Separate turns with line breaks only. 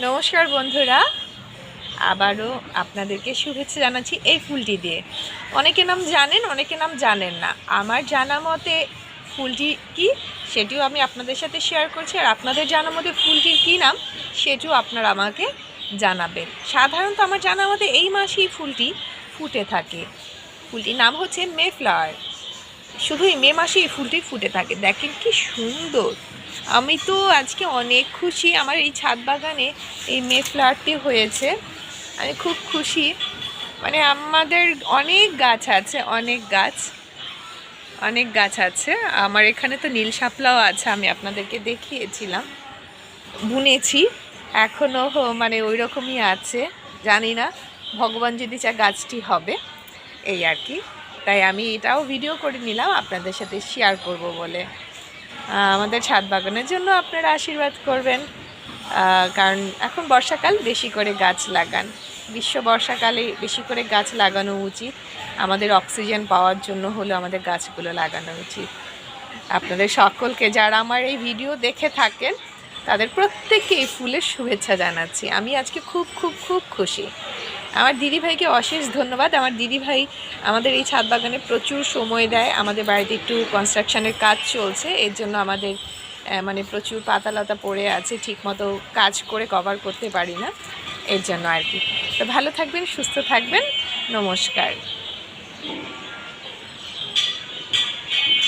নমস্কার বন্ধুরা, আবারও আপনাদেরকে শুভেচ্ছা জানাচ্ছি এই ফুলটি দিয়ে। অনেকে নাম জানেন, অনেকে নাম জানেন না। আমার জানা মতে ফুলটি কি সেটিও আমি আপনাদের সাথে শেয়ার করছি, আর আপনাদের জানা মতে ফুলটির কী নাম সেটিও আপনারা আমাকে জানাবেন। সাধারণত আমার জানা মতে এই মাসেই ফুলটি ফুটে থাকে। ফুলটির নাম হচ্ছে মে ফ্লাওয়ার। শুধু এই মে মাসে এই ফুলটি ফুটে থাকে। দেখেন কি সুন্দর! আমি তো আজকে অনেক খুশি, আমার এই ছাদ বাগানে এই মে ফ্লাওয়ারটি হয়েছে। আমি খুব খুশি। মানে আমাদের অনেক গাছ আছে, অনেক গাছ আছে। আমার এখানে তো নীল শাপলাও আছে, আমি আপনাদেরকে দেখিয়েছিলাম। বুনেছি, এখনও মানে ওই রকমই আছে। জানি না, ভগবান যদি চায় গাছটি হবে, এই আর কি। তাই আমি এটাও ভিডিও করে নিলাম আপনাদের সাথে শেয়ার করব বলে। আমাদের ছাদ বাগানের জন্য আপনারা আশীর্বাদ করবেন, কারণ এখন বর্ষাকাল, বেশি করে গাছ লাগান। গ্রীষ্ম বর্ষাকালে বেশি করে গাছ লাগানো উচিত। আমাদের অক্সিজেন পাওয়ার জন্য হলো আমাদের গাছগুলো লাগানো উচিত। আপনাদের সকলকে, যারা আমার এই ভিডিও দেখে থাকেন, তাদের প্রত্যেককে এই ফুলের শুভেচ্ছা জানাচ্ছি। আমি আজকে খুব খুব খুব খুশি। আমার দিদিভাইকে অশেষ ধন্যবাদ। আমার দিদিভাই আমাদের এই ছাদ বাগানে প্রচুর সময় দেয়। আমাদের বাড়িতে একটু কনস্ট্রাকশনের কাজ চলছে, এর জন্য আমাদের মানে প্রচুর পাতালতা পড়ে আছে, ঠিকমতো কাজ করে কভার করতে পারি না, এর জন্য আর কি। তো ভালো থাকবেন, সুস্থ থাকবেন, নমস্কার।